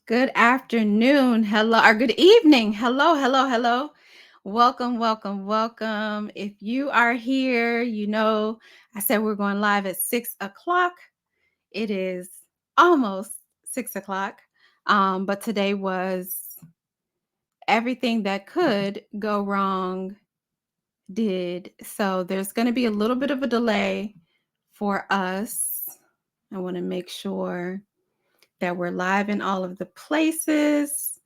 Good afternoon. Hello, or good evening. Hello, hello, hello. Welcome, welcome, welcome. If you are here, I said we're going live at 6 o'clock. It is almost 6 o'clock. But today was everything that could go wrong did. So there's going to be a little bit of a delay for us. I want to make sure that we're live in all of the places.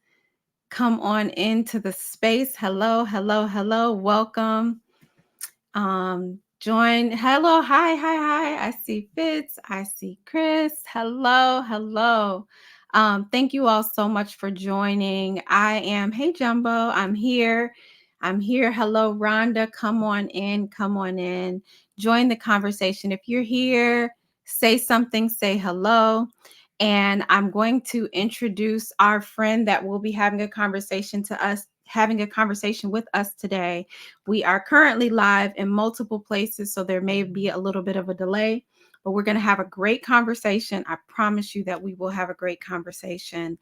Come on into the space. Hello, hello, hello. Welcome. Join. Hello, hi, hi, hi. I see Fitz. I see Chris. Hello, hello. Thank you all so much for joining. I am, hey Jumbo, I'm here. I'm here. Hello, Rhonda. Come on in. Come on in. Join the conversation. If you're here, say something, say hello. And I'm going to introduce our friend that will be having a conversation with us today. We are currently live in multiple places, so there may be a little bit of a delay, but we're going to have a great conversation. I promise you that we will have a great conversation.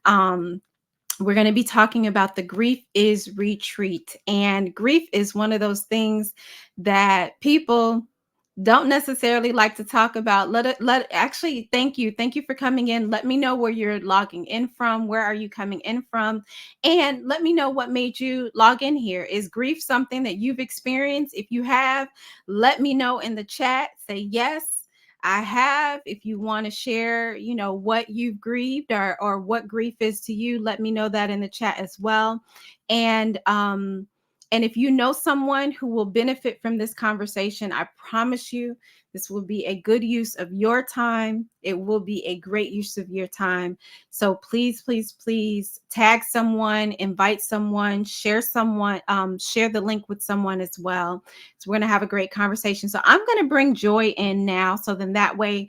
We're going to be talking about the Grief is Retreat. And grief is one of those things that people don't necessarily like to talk about. Actually, thank you. Thank you for coming in. Let me know where you're logging in from. Where are you coming in from? And let me know what made you log in here. Is grief something that you've experienced? If you have, let me know in the chat. Say yes, I have. If you want to share, what you've grieved or what grief is to you, let me know that in the chat as well. And if you know someone who will benefit from this conversation, I promise you this will be a good use of your time. It will be a great use of your time. So please, please, please tag someone, invite someone, share the link with someone as well. So we're going to have a great conversation. So I'm going to bring Joy in now. So then that way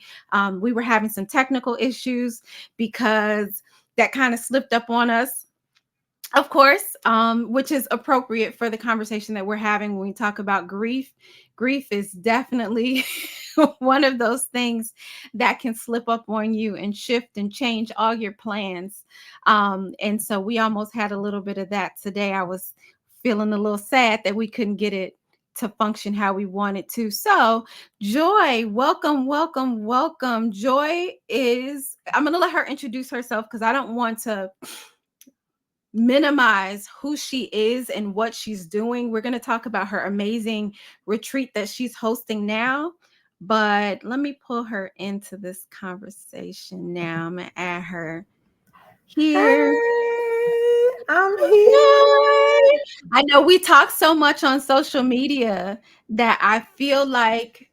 we were having some technical issues because that kind of slipped up on us, of course, which is appropriate for the conversation that we're having when we talk about grief. Grief is definitely one of those things that can slip up on you and shift and change all your plans. And so we almost had a little bit of that today. I was feeling a little sad that we couldn't get it to function how we wanted to. So, Joy, welcome, welcome, welcome. I'm going to let her introduce herself because I don't want to minimize who she is and what she's doing. We're going to talk about her amazing retreat that she's hosting now. But let me pull her into this conversation now. I'm going to add her here. Hey, I'm Yay! here. I know we talk so much on social media that I feel like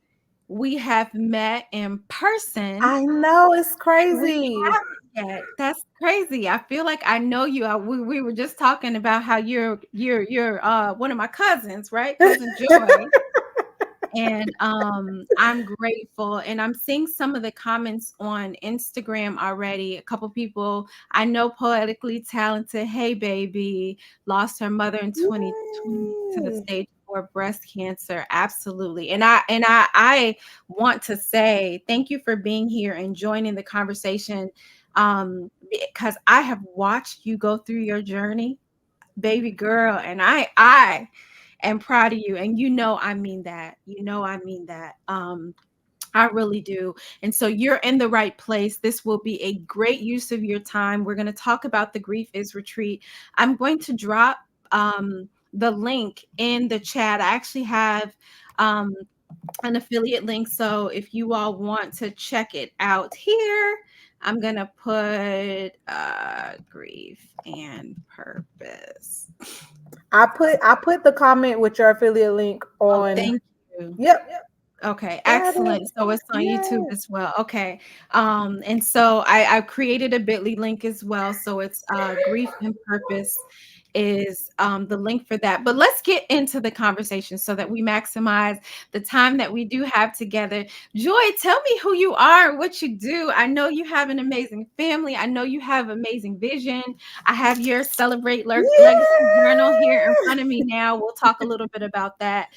we have met in person. I know it's We crazy. haven't yet. That's crazy. I feel like I know you. We were just talking about how you're one of my cousins, right? Cousin Joy. And I'm grateful. And I'm seeing some of the comments on Instagram already. A couple people I know, Poetically Talented. Hey baby, lost her mother in 2020 to the Yay. stage 4 breast cancer. Absolutely. And I want to say thank you for being here and joining the conversation. Because I have watched you go through your journey, baby girl, and I am proud of you. And I mean that. I mean that. I really do. And so you're in the right place. This will be a great use of your time. We're going to talk about the Grief is Retreat. I'm going to drop the link in the chat. I actually have um, an affiliate link. So if you all want to check it out here, I'm going to put Grief and Purpose. I put the comment with your affiliate link Oh, on. thank you. Yep. Okay, Got it. excellent. So it's on YouTube Yeah. as well. Okay. And so I created a bit.ly link as well. So it's Grief and Purpose. is the link for that. But let's get into the conversation so that we maximize the time that we do have together. Joy, tell me who you are, what you do. I know you have an amazing family. I know you have amazing vision. I have your Celebrate Legacy Journal here in front of me now. We'll talk a little bit about that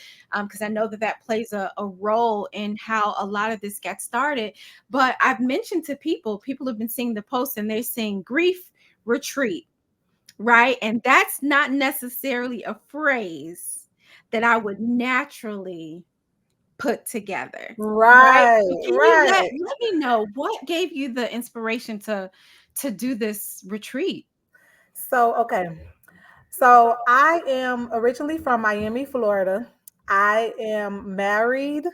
because I know that that plays a role in how a lot of this gets started. But I've mentioned to people have been seeing the post and they're saying grief retreat, right? And that's not necessarily a phrase that I would naturally put together, right? Right, So can you right. let me know what gave you the inspiration to do this retreat? So, okay. So I am originally from Miami, Florida. I am married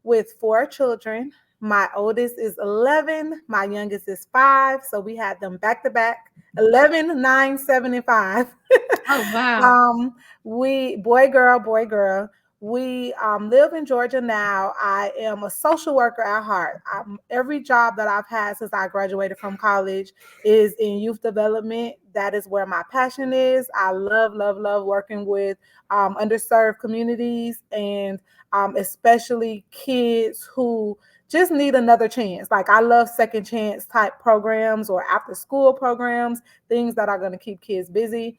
with 4 children. My oldest is 11. My youngest is 5. So we had them back to back, 11, 9, 7, and 5. Oh wow. um, we boy, girl, boy, girl. We live in Georgia now. I am a social worker at heart. Every job that I've had since I graduated from college is in youth development. That is where my passion is. I love, love, love working with underserved communities and especially kids who just need another chance. Like I love second chance type programs or after school programs, things that are going to keep kids busy.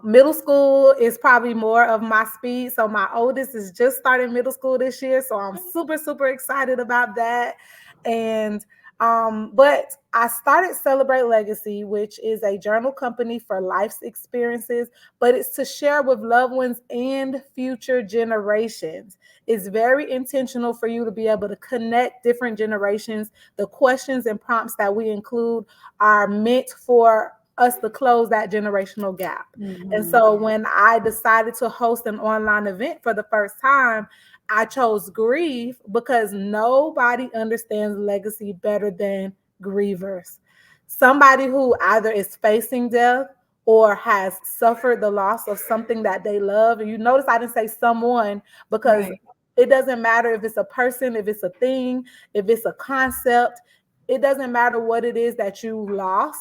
Middle school is probably more of my speed. So my oldest is just starting middle school this year. So I'm super, super excited about that. And but I started Celebrate Legacy, which is a journal company for life's experiences, but it's to share with loved ones and future generations. It's very intentional for you to be able to connect different generations. The questions and prompts that we include are meant for us to close that generational gap. And Mhm. so when I decided to host an online event for the first time, I chose grief because nobody understands legacy better than grievers. Somebody who either is facing death or has suffered the loss of something that they love. And you notice I didn't say someone because Right. it doesn't matter if it's a person, if it's a thing, if it's a concept. It doesn't matter what it is that you lost.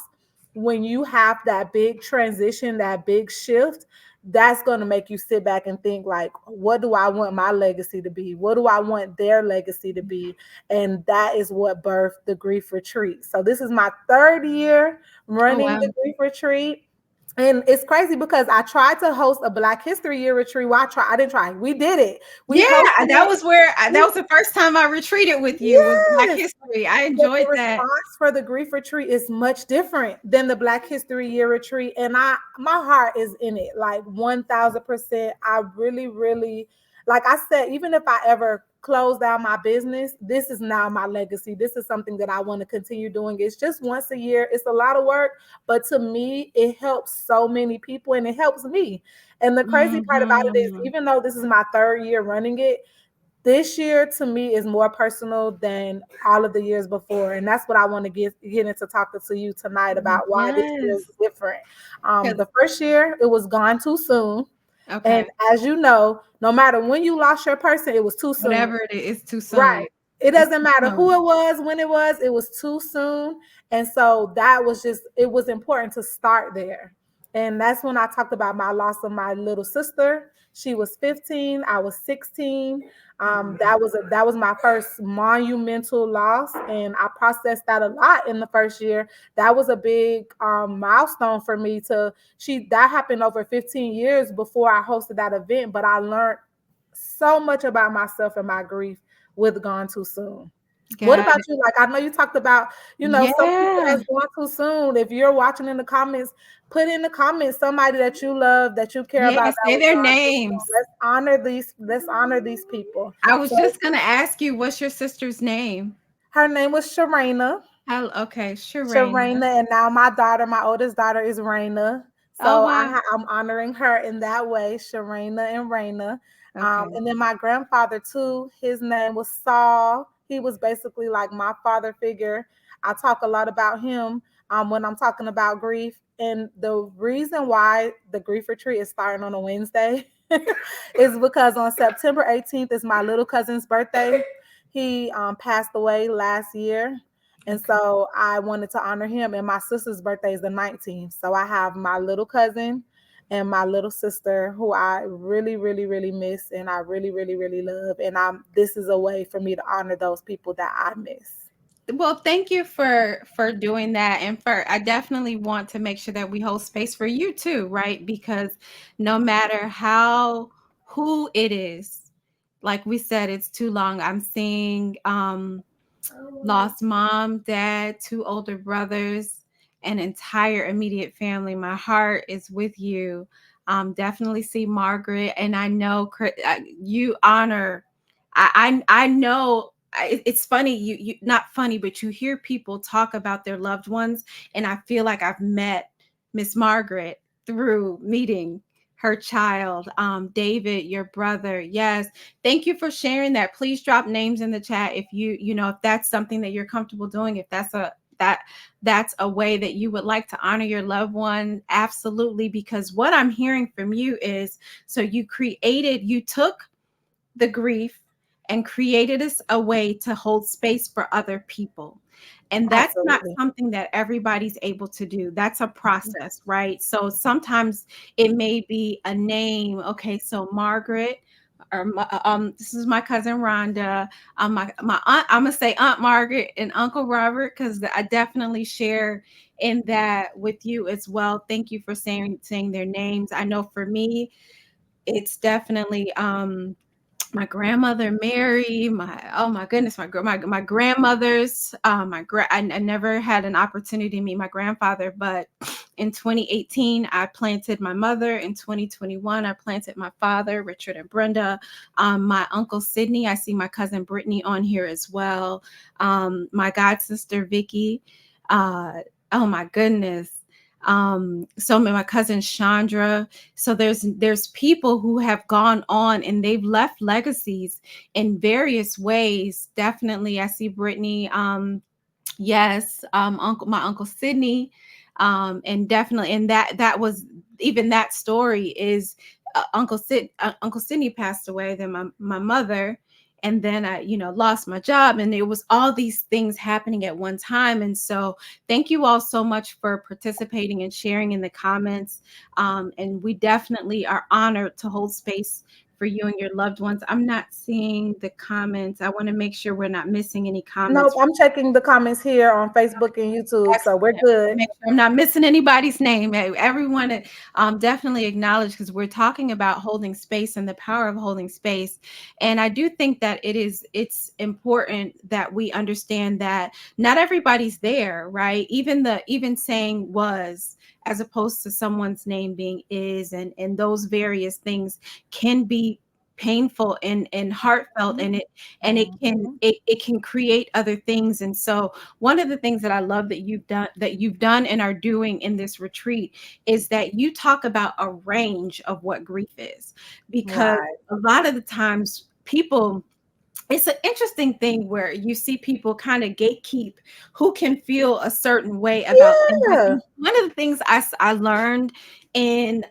When you have that big transition, that big shift, that's going to make you sit back and think like, what do I want my legacy to be? What do I want their legacy to be? And that is what birthed the grief retreat. So this is my 3rd year Oh running wow. the grief retreat. And it's crazy because I tried to host a Black History Year retreat. Well, I didn't try. We did it. We Yeah, hosted that it. was where that was the first time I retreated with you was Black Yes. History. I But the enjoyed that. response for the grief retreat is much different than the Black History Year retreat. And my heart is in it, like 1000%. I really, really, like I said, even if I ever close down my business, this is now my legacy. This is something that I want to continue doing. It's just once a year. It's a lot of work, but to me, it helps so many people and it helps me. And the crazy part about it is, Mhm. even though this is my 3rd year running it, this year to me is more personal than all of the years before, and that's what I want to get into talking to you tonight about why this year is Yes. different. 'Cause The first year it was gone too soon, and okay. as you know, no matter when you lost your person, it was too soon. Whatever it is, it's too Right. soon. It It's doesn't too matter who soon. it was, when it was too soon. And so that was just, it was important to start there. And that's when I talked about my loss of my little sister. She was 15, I was 16. That was my first monumental loss, and I processed that a lot in the first year. That was a big milestone for me. That happened over 15 years before I hosted that event, but I learned so much about myself and my grief with Gone Too Soon. What Got about it. you? Like, I know you talked about, some people Yeah. that's gone too soon. If you're watching in the comments, put in the comments somebody that you love, that you care Yeah, about that say was their gone too soon. names. Let's honor these people. I was So just gonna ask you, what's your sister's name? her name was Sharena. How okay, Sharena. Sharena, and now my oldest daughter is Raina. Oh, So wow. I'm honoring her in that way, Sharena and Raina. Okay. And then my grandfather too, his name was Saul. He was basically like my father figure. I talk a lot about him when I'm talking about grief. And the reason why the grief retreat is starting on a Wednesday is because on September 18th is my little cousin's birthday. He passed away last year, and Okay. so I wanted to honor him. And my sister's birthday is the 19th. So I have my little cousin. and my little sister, who I really, really, really miss, and I really, really, really love. And this is a way for me to honor those people that I miss. Well, thank you for doing that, and for I definitely want to make sure that we hold space for you too, right? Because no matter how who it is, like we said, it's too long. I'm seeing lost mom, dad, two older brothers, an entire immediate family. My heart is with you. Definitely see Margaret, and I know you honor. I know. It's funny, you not funny, but you hear people talk about their loved ones, and I feel like I've met Miss Margaret through meeting her child, David, your brother. Yes, thank you for sharing that. Please drop names in the chat if you know if that's something that you're comfortable doing, if that's a way that you would like to honor your loved one. Absolutely, because what I'm hearing from you is, so you took the grief and created a way to hold space for other people. And that's not Absolutely. something that everybody's able to do. That's a process, right? So sometimes it may be a name. Okay, so Margaret, or this is my cousin Rhonda. My aunt, I'm gonna say Aunt Margaret and Uncle Robert, because I definitely share in that with you as well. Thank you for saying their names. I know for me, it's definitely my grandmother Mary, oh my goodness, my grandmothers, I never had an opportunity to meet my grandfather, but in 2018 I planted my mother. In 2021 I planted my father, Richard and Brenda. My uncle Sydney, I see my cousin Brittany on here as well. My god sister Vicky. Oh my goodness. So my cousin Chandra. So there's people who have gone on and they've left legacies in various ways. Definitely, I see Brittany. Yes, my uncle Sydney, and definitely, and that was, even that story is, Uncle Sydney passed away. Then my mother, and then I, lost my job, and it was all these things happening at one time. And so, thank you all so much for participating and sharing in the comments. And we definitely are honored to hold space for you and your loved ones. I'm not seeing the comments. I want to make sure we're not missing any Nope, comments. I'm checking the comments here on Facebook and YouTube, so we're Excellent. good. Make sure I'm not missing anybody's name. Everyone, definitely acknowledge, because we're talking about holding space and the power of holding space. And I do think that it's important that we understand that not everybody's there, right? Even saying was, as opposed to someone's name being is, and those various things can be painful and heartfelt, Mhm. it can create other things. And so one of the things that I love that you've done and are doing in this retreat is that you talk about a range of what grief is, because Right. a lot of the times people, it's an interesting thing where you see people kind of gatekeep who can feel a certain way about things. Yeah. And one of the things I learned in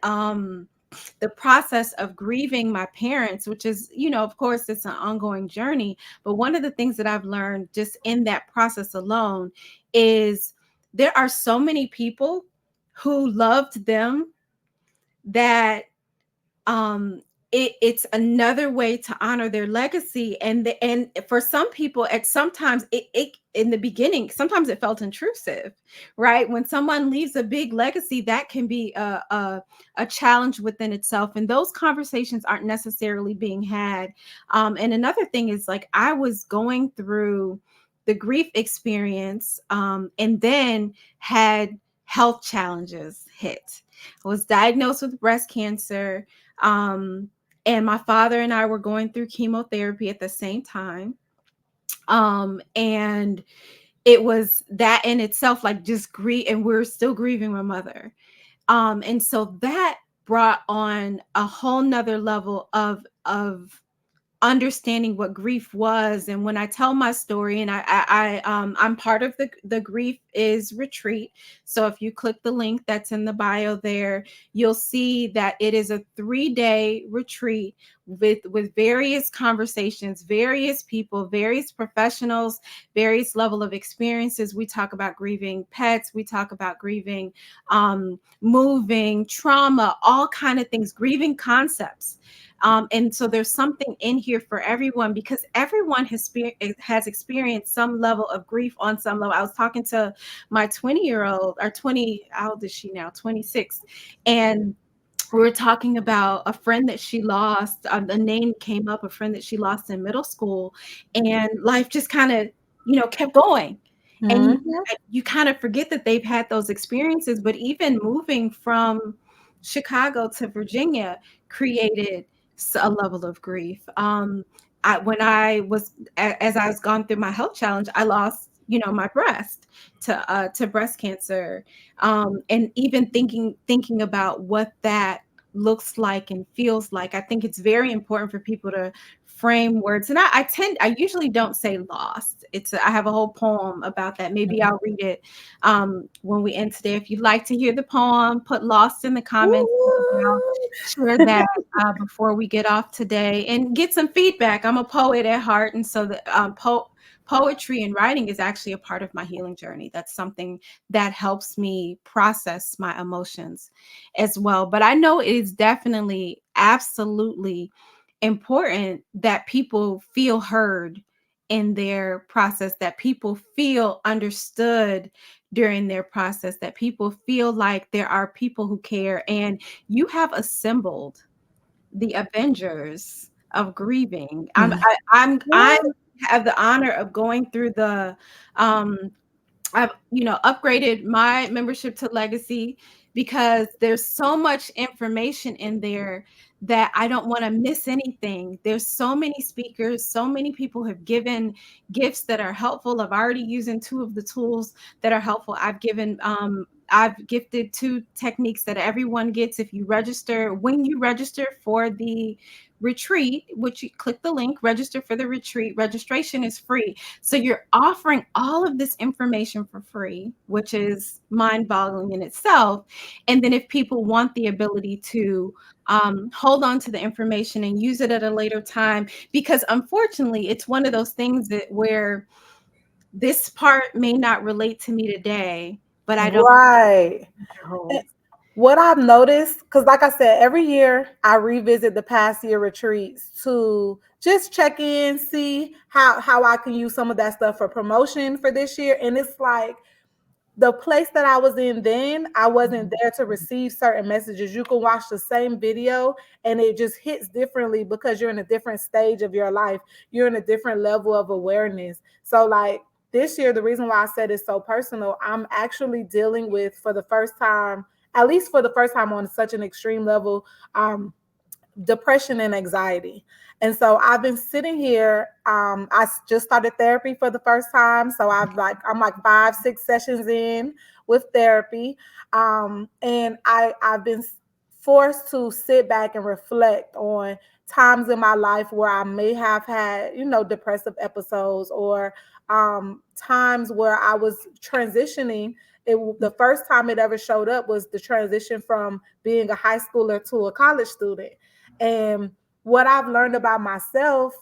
the process of grieving my parents, which is, of course, it's an ongoing journey. But one of the things that I've learned just in that process alone is there are so many people who loved them that it's another way to honor their legacy. And for some people, at sometimes it in the beginning, sometimes it felt intrusive, right? When someone leaves a big legacy, that can be a challenge within itself, and those conversations aren't necessarily being had. And another thing is, like, I was going through the grief experience, and then had health challenges hit. I was diagnosed with breast cancer, um, and my father and I were going through chemotherapy at the same time. And it was that in itself, like, just grief, and we're still grieving my mother. And so that brought on a whole nother level of understanding what grief was. And when I tell my story, and I'm part of the Grief Is retreat. So if you click the link that's in the bio there, you'll see that it is a 3-day retreat with various conversations, various people, various professionals, various level of experiences. We talk about grieving pets, we talk about grieving, moving, trauma, all kind of things, grieving concepts. And so there's something in here for everyone, because everyone has experienced some level of grief on some level. I was talking to my 20-year-old, or 20, how old is she now? 26. And we were talking about a friend that she lost. The name came up, a friend that she lost in middle school, and life just kind of, kept going. And Mhm. you kind of forget that they've had those experiences. But even moving from Chicago to Virginia created a level of grief. When I was, as I was going through my health challenge, I lost, my breast to breast cancer. And even thinking about what that looks like and feels like, I think it's very important for people to frame words. And I usually don't say lost. I have a whole poem about that. Maybe I'll read it when we end today. If you'd like to hear the poem, put lost in the comments. I'll Woo! share that before we get off today and get some feedback. I'm a poet at heart, and so the poetry and writing is actually a part of my healing journey. That's something that helps me process my emotions as well. But I know it is definitely, absolutely important that people feel heard in their process, that people feel understood during their process, that people feel like there are people who care. And you have assembled the Avengers of grieving. I What? have the honor of going through um I've, upgraded my membership to Legacy, because there's so much information in there that I don't want to miss anything. There's so many speakers, so many people have given gifts that are helpful. I've already using two of the tools that are helpful. I've gifted two techniques that everyone gets if you register. When you register for the retreat, which you click the link, register for the retreat, registration is free. So you're offering all of this information for free, which is mind-boggling in itself. And then if people want the ability to hold on to the information and use it at a later time, because unfortunately, it's one of those things that where this part may not relate to me today, but I don't Right. hold. What I've noticed, because like I said, every year I revisit the past year retreats to just check in, see how I can use some of that stuff for promotion for this year. And it's like the place that I was in then, I wasn't there to receive certain messages. You can watch the same video and it just hits differently because you're in a different stage of your life. You're in a different level of awareness. So like this year, the reason why I said it's so personal, I'm actually dealing with, for the first time, at least for the first time on such an extreme level, depression and anxiety. And so I've been sitting here. Just started therapy for the first time. So I'm like 5, 6 sessions in with therapy. And I've been forced to sit back and reflect on times in my life where I may have had, depressive episodes, or times where I was transitioning. The first time it ever showed up was the transition from being a high schooler to a college student. And what I've learned about myself,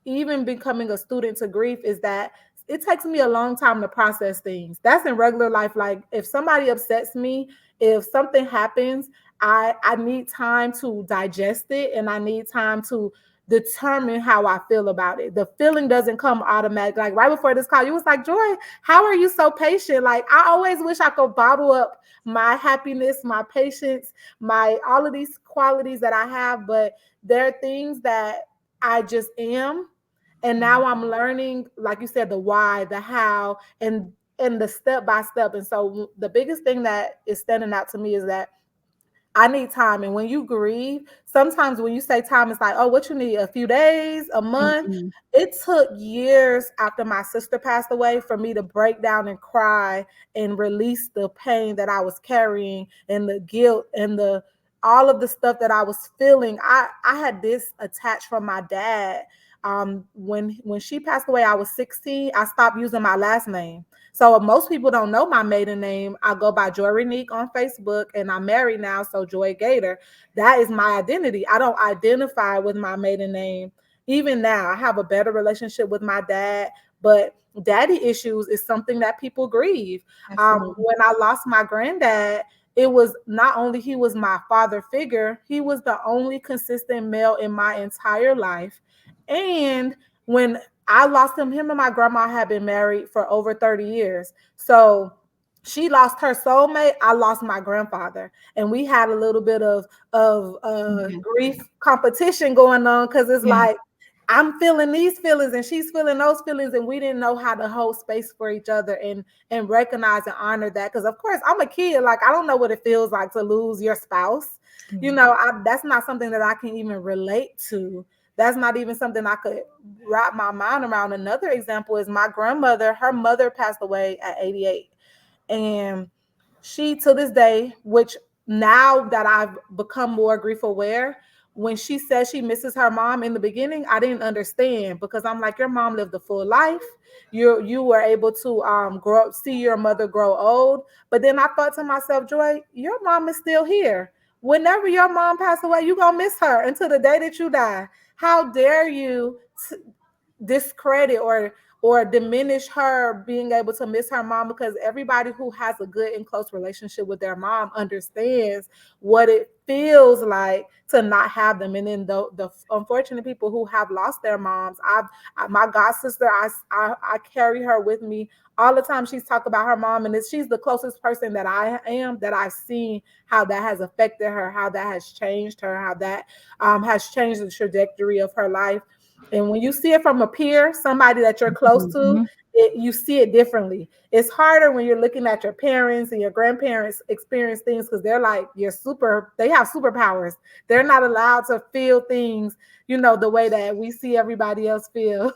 even becoming a student to grief, is that it takes me a long time to process things. That's in regular life. Like if somebody upsets me, if something happens, I need time to digest it, and I need time to determine how I feel about it. The feeling doesn't come automatic. Like right before this call, you was like, Joy, how are you so patient? Like I always wish I could bottle up my happiness, my patience, my all of these qualities that I have, but there are things that I just am. And now I'm learning, like you said, the why, the how, and the step by step. And so the biggest thing that is standing out to me is that I need time. And when you grieve, sometimes when you say time, it's like, oh, what you need? A few days, a month. Mhm. It took years after my sister passed away for me to break down and cry and release the pain that I was carrying, and the guilt, and the all of the stuff that I was feeling. I had this attached from my dad. When she passed away, I was 16. I stopped using my last name. So most people don't know my maiden name. I go by Joy Renique on Facebook, and I'm married now, so Joy Gator. That is my identity. I don't identify with my maiden name. Even now, I have a better relationship with my dad, but daddy issues is something that people grieve. Absolutely. When I lost my granddad, it was not only he was my father figure, he was the only consistent male in my entire life. And when I lost him and my grandma had been married for over 30 years. So she lost her soulmate, I lost my grandfather. And we had a little bit of Yeah. grief competition going on, because it's Yeah. like I'm feeling these feelings and she's feeling those feelings, and we didn't know how to hold space for each other and recognize and honor that. Because of course I'm a kid, like I don't know what it feels like to lose your spouse. You Yeah. know, that's not something that I can even relate to. That's not even something I could wrap my mind around. Another example is my grandmother. Her mother passed away at 88. And she, to this day, which now that I've become more grief aware, when she says she misses her mom, in the beginning I didn't understand, because I'm like, your mom lived a full life. You were able to grow up, see your mother grow old. But then I thought to myself, Joy, your mom is still here. Whenever your mom passed away, you gonna miss her until the day that you die. How dare you discredit or diminish her being able to miss her mom? Because everybody who has a good and close relationship with their mom understands what it feels like to not have them. And then the unfortunate people who have lost their moms, my god sister, I carry her with me all the time. She's talked about her mom, and she's the closest person that I am, that I've seen how that has affected her, how that has changed her, how that has changed the trajectory of her life. And when you see it from a peer, somebody that you're close to, Mhm. you see it differently. It's harder when you're looking at your parents and your grandparents experience things, because they're like they have superpowers. They're not allowed to feel things, the way that we see everybody else feel.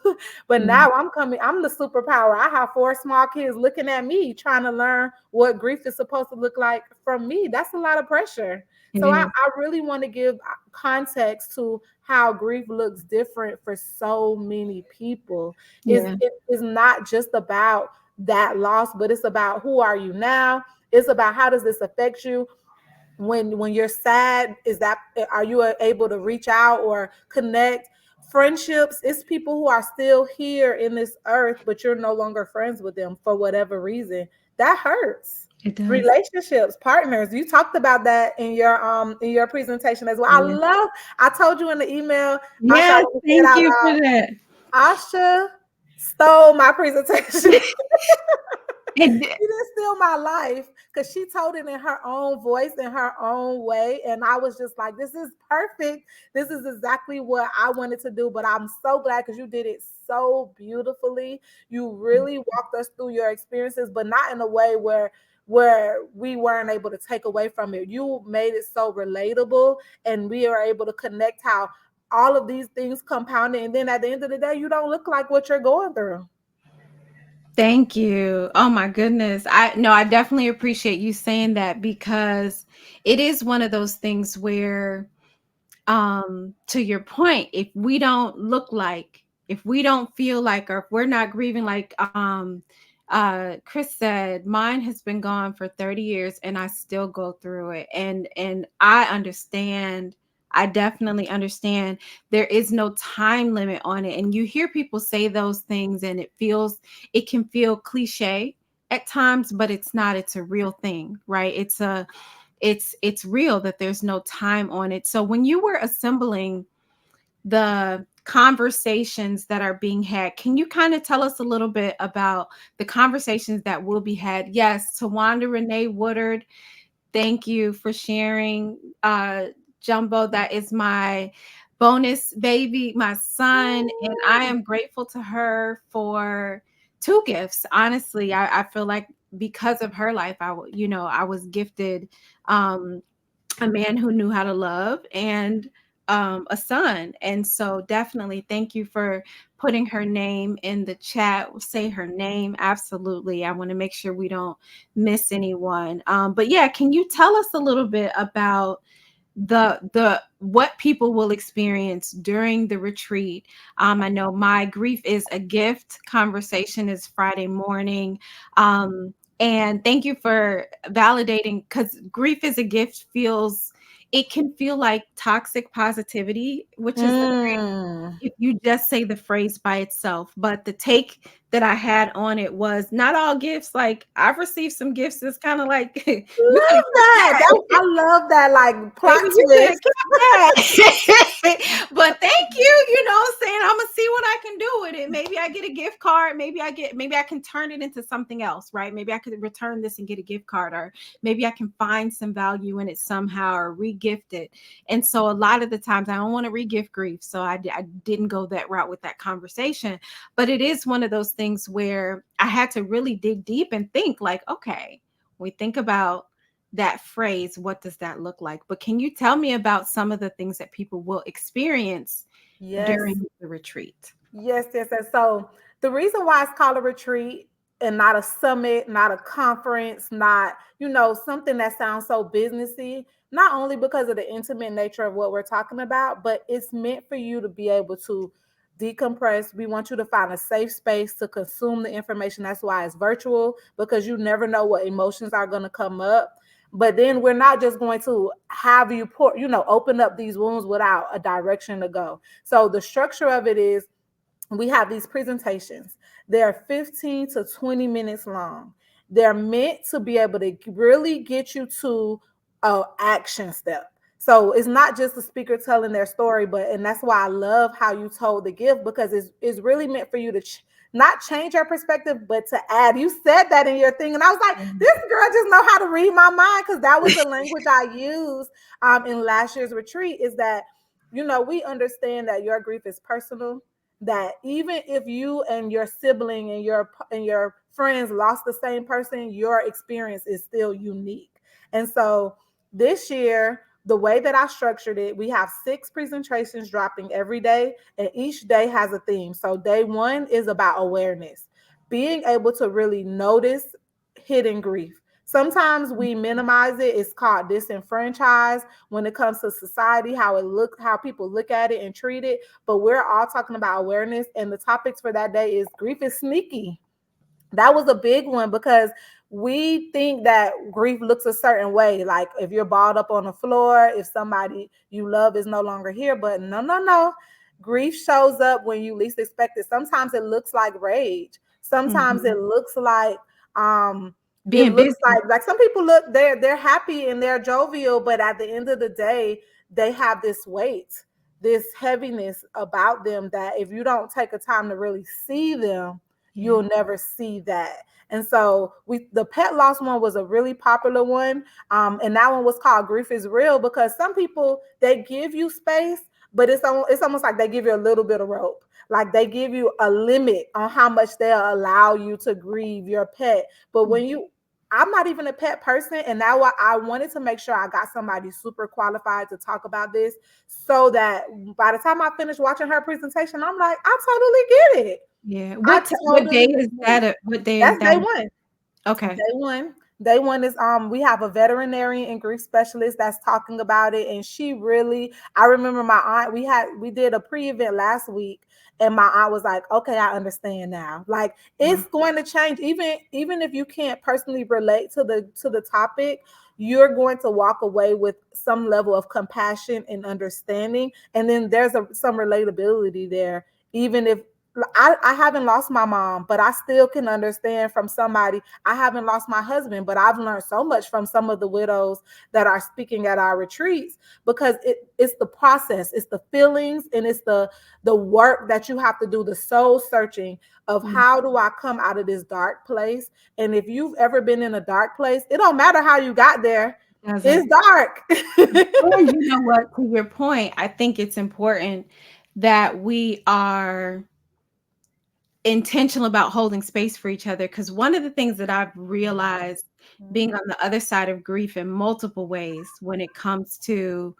But Yeah. now I'm the superpower. I have 4 small kids looking at me, trying to learn what grief is supposed to look like from me. That's a lot of pressure. It So I is. really want to give context to how grief looks different for so many people. Yeah. It is not just about that loss, but it's about who are you now. It's about how does this affect you when you're sad. Are you able to reach out or connect? Friendships, it's people who are still here in this earth, but you're no longer friends with them for whatever reason. That hurts. It does. Relationships, partners, you talked about that in your presentation as well. Yeah. I told you in the email, Asha, Yes, let me say it thank out you for loud. that. Asha stole my presentation. It She didn't steal my life, because she told it in her own voice, in her own way. And I was just like, this is perfect. This is exactly what I wanted to do. But I'm so glad, because you did it so beautifully. You really walked us through your experiences, but not in a way where we weren't able to take away from it. You made it so relatable, and we are able to connect how all of these things compounded. And then at the end of the day, you don't look like what you're going through. Thank you. Oh my goodness. I definitely appreciate you saying that, because it is one of those things where, to your point, if we don't feel like, or if we're not grieving, like Chris said, mine has been gone for 30 years and I still go through it. And I understand. I definitely understand there is no time limit on it. And you hear people say those things and it can feel cliche at times, but it's not. It's a real thing, right? It's real that there's no time on it. So when you were assembling the conversations that are being had, can you kind of tell us a little bit about the conversations that will be had? Yes, Tawanda Renee Woodard, thank you for sharing. Jumbo, that is my bonus baby, my son, and I am grateful to her for two gifts. Honestly, I feel like because of her life, I was gifted um, a man who knew how to love, and a son. And so definitely thank you for putting her name in the chat. Say her name. Absolutely. I want to make sure we don't miss anyone. But yeah, can you tell us a little bit about the what people will experience during the retreat. I know my grief is a gift conversation is Friday morning. And thank you for validating, because grief is a gift feels, it can feel like toxic positivity, which is Mm. if you just say the phrase by itself. But the take that I had on it was not all gifts. Like I've received some gifts that's kind of like you better Love keep that. that. I love that, like, plot Baby, you better twist. keep that. But thank you. You know what I'm saying? I'm gonna see what I can do with it. Maybe I get a gift card. Maybe I can turn it into something else, right? Maybe I could return this and get a gift card, or maybe I can find some value in it somehow or re-gift it. And so a lot of the times I don't want to re-gift grief. So I didn't go that route with that conversation. But it is one of those things where I had to really dig deep and think like, okay, we think about that phrase, what does that look like? But can you tell me about some of the things that people will experience Yes. during the retreat? Yes, yes, yes. So the reason why it's called a retreat and not a summit, not a conference, not, something that sounds so businessy, not only because of the intimate nature of what we're talking about, but it's meant for you to be able to decompress. We want you to find a safe space to consume the information. That's why it's virtual, because you never know what emotions are going to come up. But then we're not just going to have you open up these wounds without a direction to go. So the structure of it is, we have these presentations. They're 15 to 20 minutes long. They're meant to be able to really get you to an action step. So it's not just the speaker telling their story, and that's why I love how you told the gift, because it's really meant for you to not change your perspective, but to add. You said that in your thing, and I was like, Mhm. this girl just know how to read my mind, because that was the language I used in last year's retreat. Is that we understand that your grief is personal, that even if you and your sibling and your friends lost the same person, your experience is still unique. And so this year, the way that I structured it, we have 6 presentations dropping every day, and each day has a theme. So day 1 is about awareness, being able to really notice hidden grief. Sometimes we minimize it. It's called disenfranchised when it comes to society, how people look at it and treat it. But we're all talking about awareness, and the topics for that day is grief is sneaky. That was a big one, because we think that grief looks a certain way, like if you're balled up on the floor, if somebody you love is no longer here. But no, no, no. Grief shows up when you least expect it. Sometimes it looks like rage. Sometimes it Mhm. looks like um it Being looks busy. like some people look, they're happy and they're jovial, but at the end of the day, they have this weight, this heaviness about them, that if you don't take a time to really see them, Yeah. you'll never see that. And so the pet loss one was a really popular one. And that one was called Grief is Real, because some people, they give you space, but it's almost like they give you a little bit of rope. Like they give you a limit on how much they'll allow you to grieve your pet. But Mm. I'm not even a pet person, and now I wanted to make sure I got somebody super qualified to talk about this, so that by the time I finish watching her presentation, I'm like, I totally get it. Yeah. I What day totally is get that? it. What day is That's that? day one. Okay. Day one. Day one is we have a veterinarian and grief specialist that's talking about it. And she really, I remember my aunt, we did a pre-event last week, and my aunt was like, okay, I understand now. Like, Wow. it's going to change. Even if you can't personally relate to the topic, you're going to walk away with some level of compassion and understanding. And then there's some relatability there. Even if I haven't lost my mom, but I still can understand from somebody. I haven't lost my husband, but I've learned so much from some of the widows that are speaking at our retreats, because it's the process, it's the feelings, and it's the work that you have to do, the soul searching of Mm. how do I come out of this dark place. And if you've ever been in a dark place, it don't matter how you got there. Doesn't. It's dark. And you know what? To your point, I think it's important that we are intentional about holding space for each other, because one of the things that I've realized being on the other side of grief in multiple ways when it comes to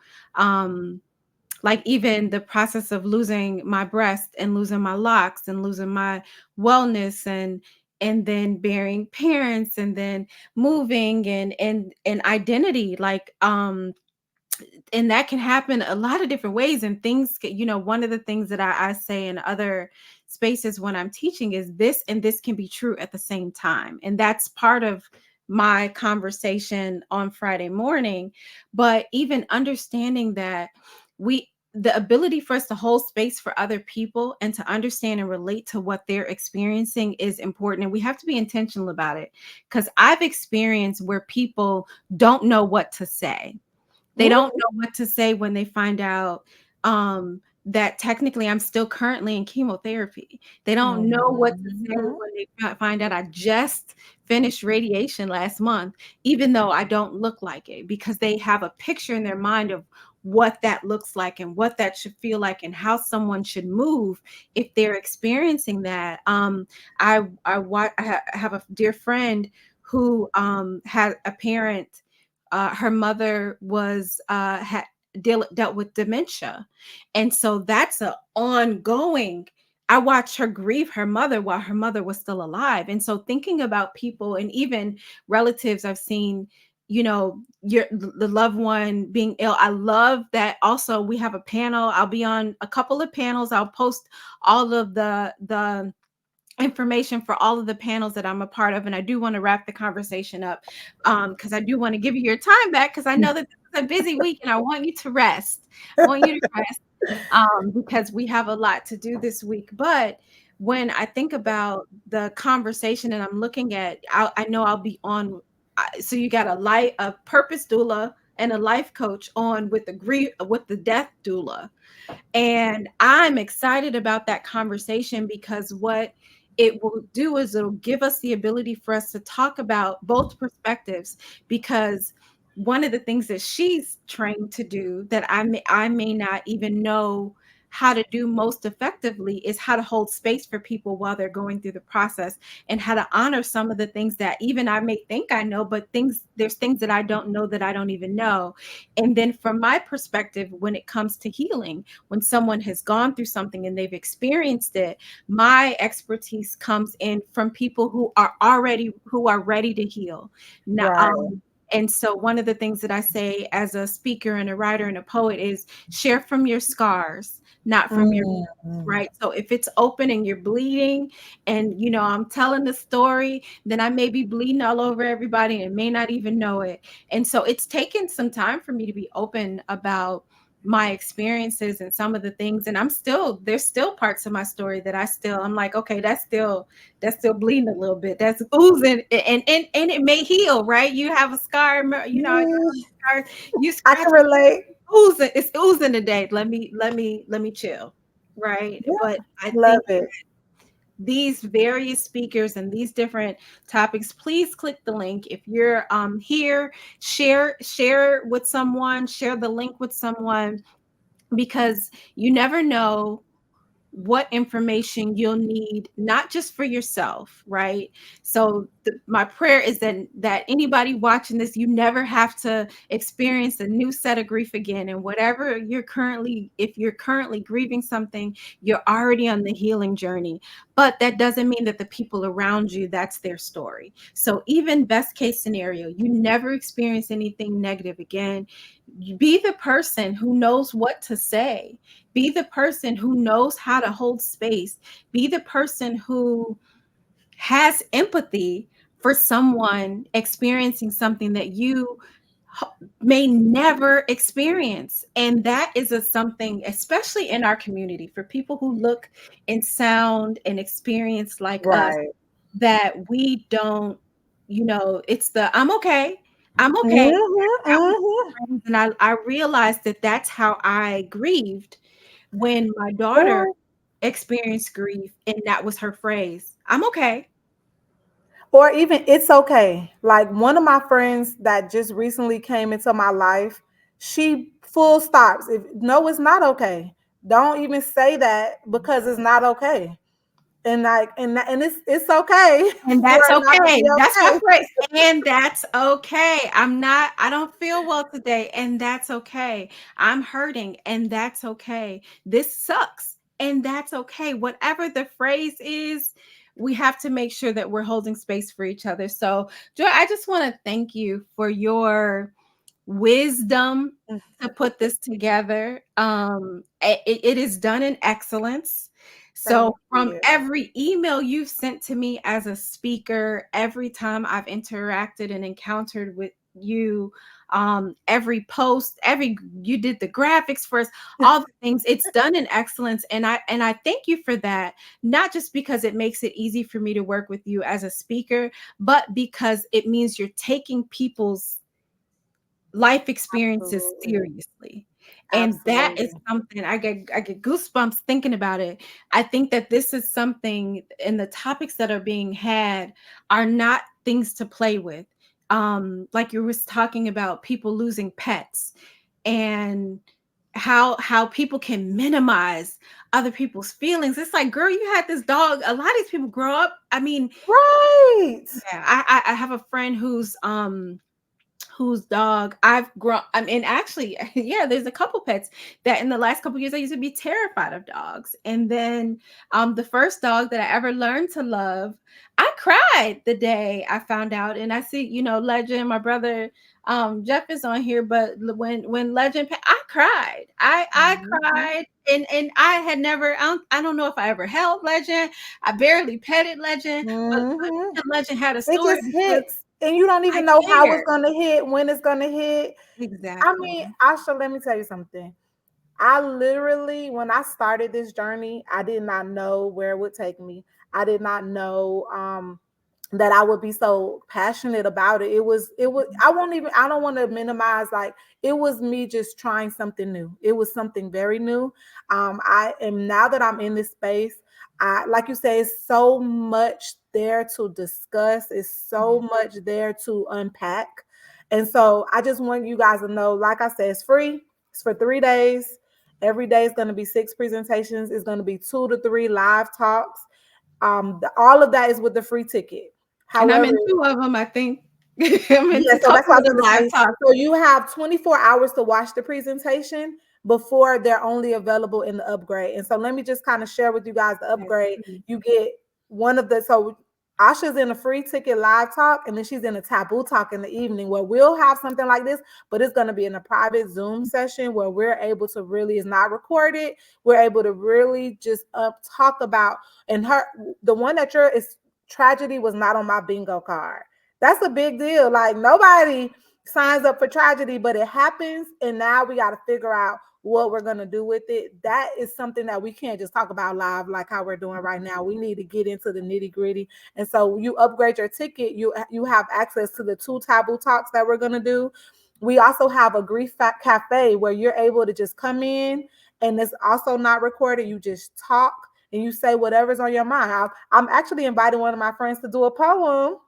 like even the process of losing my breast and losing my locks and losing my wellness and then bearing parents and then moving and identity, like and that can happen a lot of different ways. And things, one of the things that I say in other spaces when I'm teaching is this and this can be true at the same time. And that's part of my conversation on Friday morning. But even understanding that the ability for us to hold space for other people and to understand and relate to what they're experiencing is important. And we have to be intentional about it, because I've experienced where people don't know what to say. They don't know what to say when they find out that technically I'm still currently in chemotherapy. They don't know what to say Mhm. when they find out I just finished radiation last month, even though I don't look like it, because they have a picture in their mind of what that looks like and what that should feel like and how someone should move if they're experiencing that. I have a dear friend who had a parent, her mother was had dealt with dementia, and so that's a ongoing. I watched her grieve her mother while her mother was still alive, and so thinking about people and even relatives I've seen, the loved one being ill. I love that. Also, we have a panel. I'll be on a couple of panels. I'll post all of the information for all of the panels that I'm a part of. And I do want to wrap the conversation up, because I do want to give you your time back, because I know that this is a busy week and I want you to rest. I want you to rest, because we have a lot to do this week. But when I think about the conversation and I'm looking at, I know I'll be on. So you got a purpose doula and a life coach on with the death doula, and I'm excited about that conversation, because what it will do is it'll give us the ability for us to talk about both perspectives. Because one of the things that she's trained to do that I may not even know how to do most effectively is how to hold space for people while they're going through the process, and how to honor some of the things that even I may think I know, but there's things that I don't know that I don't even know. And then from my perspective, when it comes to healing, when someone has gone through something and they've experienced it, my expertise comes in from people who are ready to heal. Now, Right. and so one of the things that I say as a speaker and a writer and a poet is share from your scars, not from your wounds, Mhm. right? So if it's open and you're bleeding and I'm telling the story, then I may be bleeding all over everybody and may not even know it. And so it's taken some time for me to be open about my experiences and some of the things. And there's still parts of my story that I'm like, okay, that's still bleeding a little bit. That's oozing, and it may heal, right? You have a scar, Mm, scar, you I scratch, can relate. it's oozing today. Let me chill. Right. Yeah, But I love think it. these various speakers and these different topics, please click the link. If you're here, share with someone, share the link with someone, because you never know what information you'll need, not just for yourself, right? So my prayer is that anybody watching this, you never have to experience a new set of grief again. And if you're currently grieving something, you're already on the healing journey. But that doesn't mean that the people around you, that's their story. So even best case scenario, you never experience anything negative again. Be the person who knows what to say. Be the person who knows how to hold space. Be the person who has empathy for someone experiencing something that you may never experience. And that is something, especially in our community, for people who look and sound and experience like us, Right. that we don't, it's the I'm okay. I'm okay. Mhm, I was mhm. friends, and I realized that that's how I grieved when my daughter Or experienced grief, and that was her phrase. I'm okay. or even it's okay. Like one of my friends that just recently came into my life, she full stops. If no, it's not okay. Don't even say that because it's not okay. And like and it's okay And for that's it not to okay. be That's my okay. phrase. And that's okay. I don't feel well today. And that's okay. I'm hurting. And that's okay. This sucks. And that's okay. Whatever the phrase is, we have to make sure that we're holding space for each other. So, Joy, I just want to thank you for your wisdom Mm. to put this together. It is done in excellence. So Thank from you. every email you've sent to me as a speaker, every time I've interacted and encountered with you, every post, every you did the graphics for us, all the things, it's done in excellence. And I thank you for that, not just because it makes it easy for me to work with you as a speaker, but because it means you're taking people's life experiences Absolutely. seriously. And that is Absolutely. something I get goosebumps thinking about it. I think that this is something, and the topics that are being had are not things to play with. Like you was talking about people losing pets, and how people can minimize other people's feelings. It's like, girl, you had this dog. A lot of these people grow up. I mean, Right. yeah, I have a friend whose dog I've grown. I mean, actually, yeah, there's a couple pets that in the last couple years I used to be terrified of dogs. And then the first dog that I ever learned to love, I cried the day I found out. And I see, Legend, my brother Jeff is on here, but when Legend I cried. I Mhm. cried. And I had never, I don't know if I ever held Legend. I barely petted Legend, Mhm. but Legend had a It story just because hits, and you don't I even know how it's cared. gonna hit, when it's gonna hit. I Exactly. mean, Asha, let me tell you something. I literally, when I started this journey, I did not know where it would take me. I did not know that I would be so passionate about it. It was, I don't want to minimize, like, it was me just trying something new. It was something very new. I am, now that I'm in this space, like you say, it's so much there to discuss, it's so Yeah. much there to unpack. And so I just want you guys to know, like I said, it's free. It's for 3 days. Every day is going to be 6 presentations. It's going to be 2 to 3 live talks. All of that is with the free ticket. And I'm However, in 2 of them, I think. I'm in yeah, a so that's couple what I of was the going to live say. talks. So you have 24 hours to watch the presentation before they're only available in the upgrade. And so let me just kind of share with you guys the Yes, upgrade. please. You get one of the, so Asha's in a free ticket live talk, and then she's in a taboo talk in the evening, where we'll have something like this, but it's going to be in a private Zoom session where we're able to really, it's not recorded. We're able to really just talk about, and her, the one that you're, is tragedy was not on my bingo card. That's a big deal. Like, nobody signs up for tragedy, but it happens, and now we got to figure out what we're going to do with it. That is something that we can't just talk about live like how we're doing right now. We need to get into the nitty gritty. And so you upgrade your ticket, you have access to the 2 taboo talks that we're going to do. We also have a grief cafe where you're able to just come in, and it's also not recorded. You just talk and you say whatever's on your mind. I'm actually inviting one of my friends to do a poem,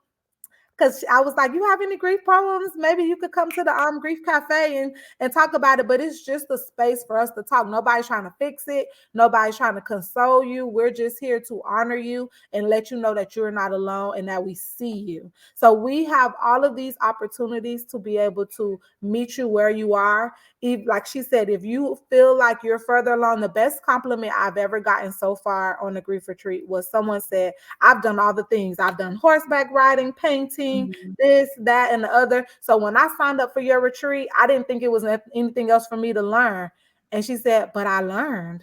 because I was like, "You have any grief problems? Maybe you could come to the grief cafe and talk about it." But it's just a space for us to talk. Nobody's trying to fix it. Nobody's trying to console you. We're just here to honor you and let you know that you're not alone and that we see you. So we have all of these opportunities to be able to meet you where you are. Like she said, if you feel like you're further along, the best compliment I've ever gotten so far on the grief retreat was someone said, "I've done all the things. I've done horseback riding, painting, Mhm. this, that, and the other. So when I signed up for your retreat, I didn't think it was anything else for me to learn." And she said, "But I learned."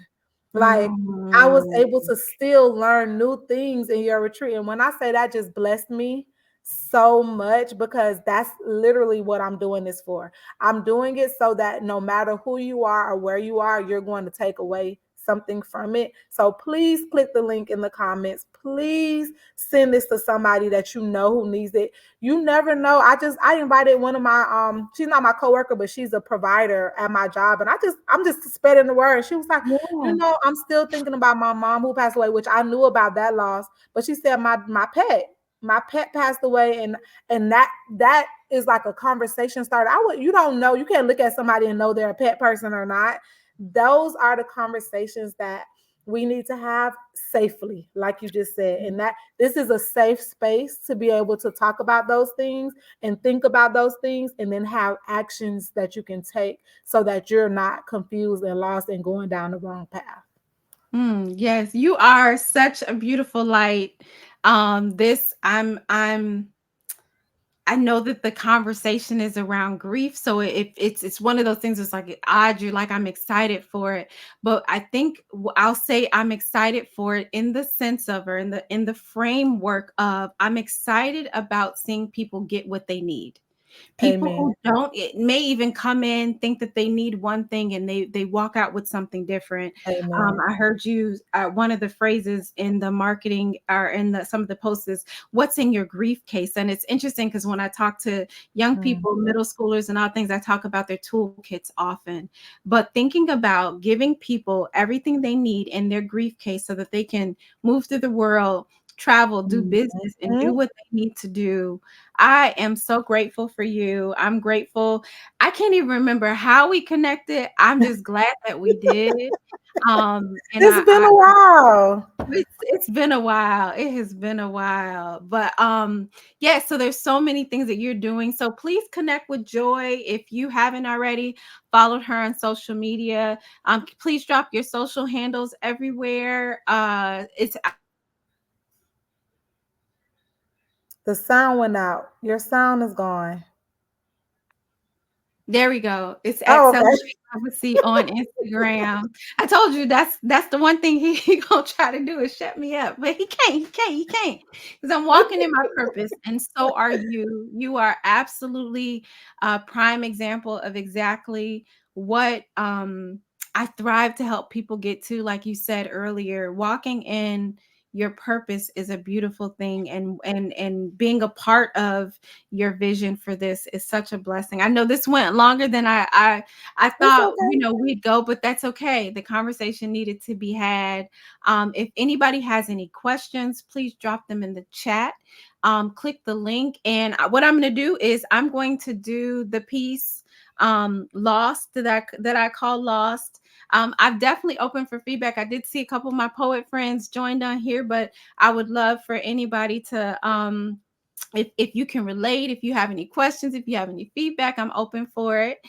Like, I was Mm. able to still learn new things in your retreat. And when I say that, just blessed me so much, because that's literally what I'm doing this for. I'm doing it so that no matter who you are or where you are, you're going to take away something from it. So please click the link in the comments. Please send this to somebody that you know who needs it. You never know. I invited one of my she's not my coworker, but she's a provider at my job, and I'm just spreading the word. She was like, Yeah. I'm still thinking about my mom who passed away, which I knew about that loss, but she said my pet passed away, and that is like a conversation starter. You don't know, you can't look at somebody and know they're a pet person or not. Those are the conversations that we need to have safely, like you just said, and that this is a safe space to be able to talk about those things and think about those things, and then have actions that you can take so that you're not confused and lost and going down the wrong path. Yes, you are such a beautiful light. This I know that the conversation is around grief, so it's one of those things. It's like odd. You're like, I'm excited for it, but I think I'll say I'm excited for it in the sense of, or in the framework of, I'm excited about seeing people get what they need. People Amen. who don't, it may even come in, think that they need one thing, and they walk out with something different. Amen. I heard you, one of the phrases in the marketing, or in the some of the posts, is what's in your grief case. And it's interesting because when I talk to young Mm. people, middle schoolers and all things, I talk about their toolkits often. But thinking about giving people everything they need in their grief case so that they can move through the world, travel, do business, and do Mhm. what they need to do. I am so grateful for you. I'm grateful. I can't even remember how we connected. I'm just glad that we did. And It's been I a while. it's been a while. It has been a while. But yeah, so there's so many things that you're doing. So please connect with Joy if you haven't already followed her on social media. Please drop your social handles everywhere. It's The sound went out. Your sound is gone. There we go. It's Oh, Excel okay. Privacy on Instagram. I told you that's the one thing he gonna try to do is shut me up, but he can't, because I'm walking in my purpose, and so are you. You are absolutely a prime example of exactly what I thrive to help people get to. Like you said earlier, walking in your purpose is a beautiful thing, and being a part of your vision for this is such a blessing. I know this went longer than I It's thought, okay. we'd go, but that's okay. The conversation needed to be had. If anybody has any questions, please drop them in the chat. Click the link, and what I'm going to do is I'm going to do the piece Lost, that I call Lost. I've definitely opened for feedback. I did see a couple of my poet friends joined on here, but I would love for anybody to if you can relate, if you have any questions, if you have any feedback, I'm open for it.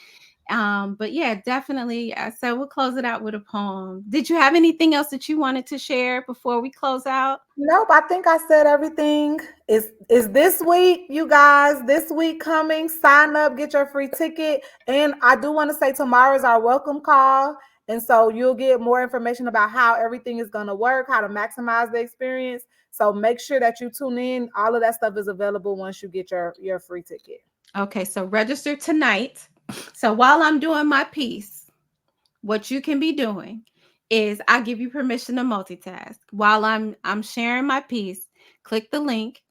But yeah, definitely. So we'll close it out with a poem. Did you have anything else that you wanted to share before we close out? Nope, I think I said everything. Is this week, you guys, this week coming. Sign up, get your free ticket. And I do want to say tomorrow is our welcome call. And so you'll get more information about how everything is going to work, how to maximize the experience. So make sure that you tune in. All of that stuff is available once you get your free ticket. Okay, so register tonight. So while I'm doing my piece, what you can be doing is I give you permission to multitask. While I'm sharing my piece, click the link,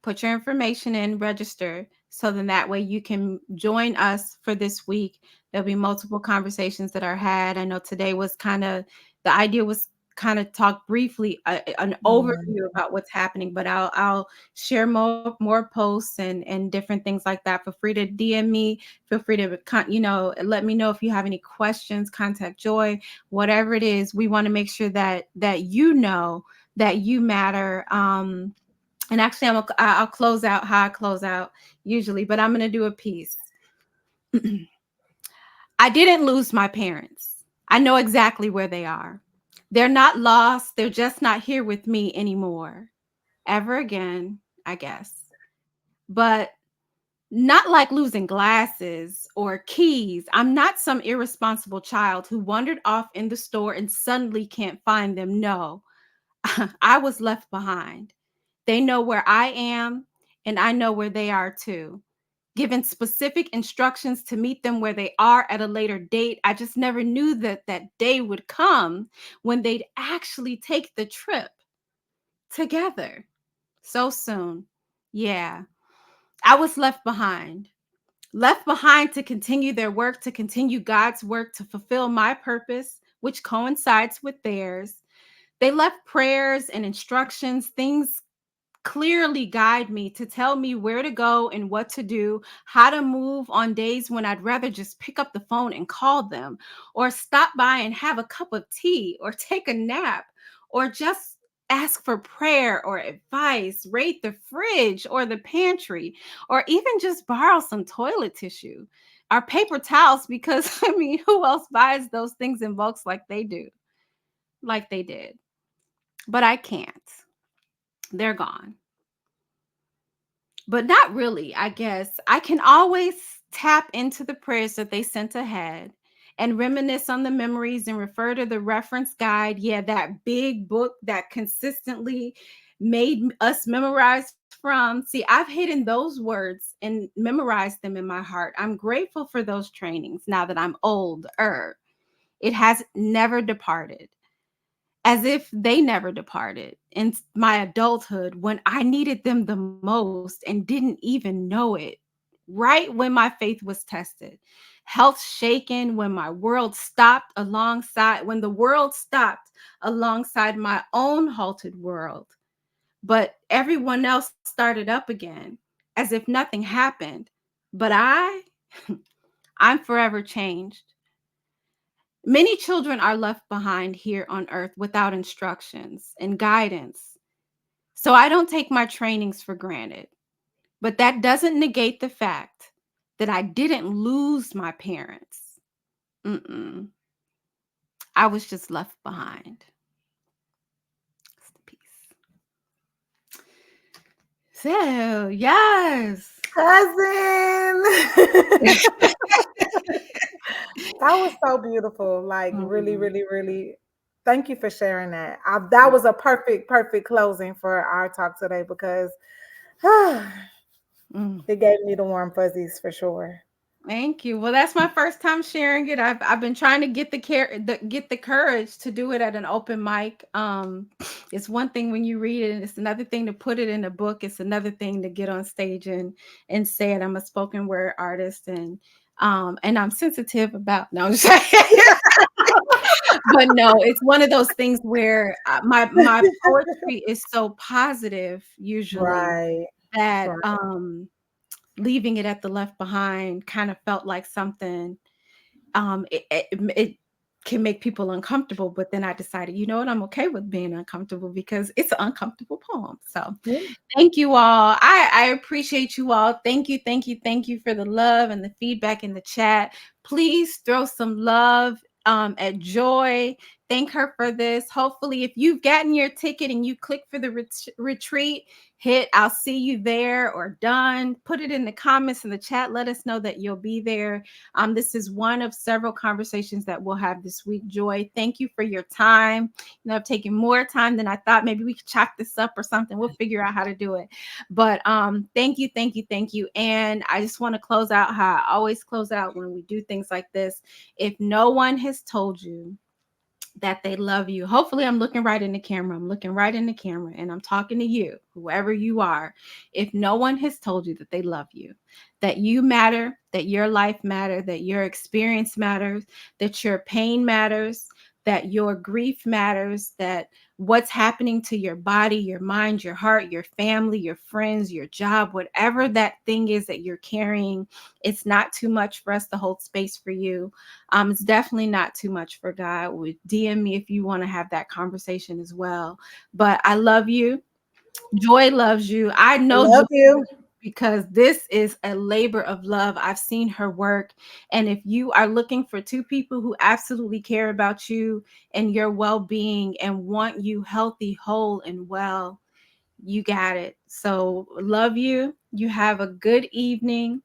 put your information in, register, so then that way you can join us for this week. There'll be multiple conversations that are had. I know today was kind of, the idea was kind of talk briefly, an Mhm. overview about what's happening, but I'll share more posts and different things like that. Feel free to DM me. Feel free to let me know if you have any questions. Contact Joy. Whatever it is, we want to make sure that you know that you matter. And actually, I'll close out how I close out usually, but I'm going to do a piece. I didn't lose my parents. I know exactly where they are. They're not lost. They're just not here with me anymore. Ever again, I guess. But not like losing glasses or keys. I'm not some irresponsible child who wandered off in the store and suddenly can't find them. No, I was left behind. They know where I am, and I know where they are too. Given specific instructions to meet them where they are at a later date, I just never knew that that day would come when they'd actually take the trip together so soon. Yeah, I was left behind to continue their work, to continue God's work, to fulfill my purpose, which coincides with theirs. They left prayers and instructions, things clearly guide me, to tell me where to go and what to do, how to move on days when I'd rather just pick up the phone and call them, or stop by and have a cup of tea, or take a nap, or just ask for prayer or advice, rate the fridge or the pantry, or even just borrow some toilet tissue or paper towels, because I mean, who else buys those things in bulks like they do, like they did? But I can't. They're gone. but not really, I guess. I can always tap into the prayers that they sent ahead and reminisce on the memories and refer to the reference guide. Yeah, that big book that consistently made us memorize from. See, I've hidden those words and memorized them in my heart. I'm grateful for those trainings now that I'm older. It has never departed, as if they never departed in my adulthood when I needed them the most and didn't even know it. Right when my faith was tested, health shaken, when my world stopped alongside, when the world stopped alongside my own halted world, but everyone else started up again as if nothing happened. But I'm forever changed. Many children are left behind here on earth without instructions and guidance. So I don't take my trainings for granted. But that doesn't negate the fact that I didn't lose my parents. Mm-mm. I was just left behind. Rest in peace. So, yes. Cousin. That was so beautiful. Like really, Mm, really, really. Thank you for sharing that. That was a perfect closing for our talk today because mm. it gave me the warm fuzzies for sure. Thank you. Well, that's my first time sharing it. I've been trying to get get the courage to do it at an open mic. It's one thing when you read it, and it's another thing to put it in a book. It's another thing to get on stage and say it. I'm a spoken word artist, and I'm sensitive about. No, I'm just saying. But no, it's one of those things where my poetry is so positive usually Right. that Right. leaving it at the left behind kind of felt like something. It can make people uncomfortable, but then I decided, you know what, I'm okay with being uncomfortable because it's an uncomfortable poem. So Yeah. thank you all. I appreciate you all. Thank you for the love and the feedback in the chat. Please throw some love at Joy. Thank her for this. Hopefully, if you've gotten your ticket and you click for the retreat, hit I'll see you there or done. Put it in the comments in the chat. Let us know that you'll be there. This is one of several conversations that we'll have this week. Joy, thank you for your time. I've taken more time than I thought. Maybe we could chalk this up or something. We'll figure out how to do it. But thank you. And I just want to close out how I always close out when we do things like this. If no one has told you that they love you. Hopefully, I'm looking right in the camera. I'm looking right in the camera and I'm talking to you, whoever you are. If no one has told you that they love you, that you matter, that your life matters, that your experience matters, that your pain matters, that your grief matters, that what's happening to your body, your mind, your heart, your family, your friends, your job, whatever that thing is that you're carrying, it's not too much for us to hold space for you. It's definitely not too much for God. Would DM me if you want to have that conversation as well. But I love you. Joy loves you. I know Joy Love you. because this is a labor of love. I've seen her work. And if you are looking for two people who absolutely care about you and your well being and want you healthy, whole, and well, you got it. So, love you. You have a good evening.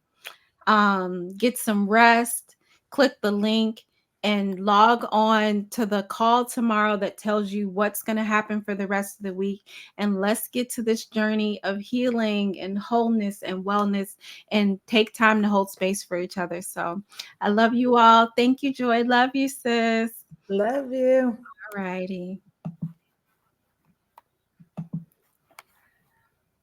Get some rest, click the link, and log on to the call tomorrow that tells you what's going to happen for the rest of the week. And let's get to this journey of healing and wholeness and wellness and take time to hold space for each other. So I love you all. Thank you, Joy. Love you, sis. Love you. All righty.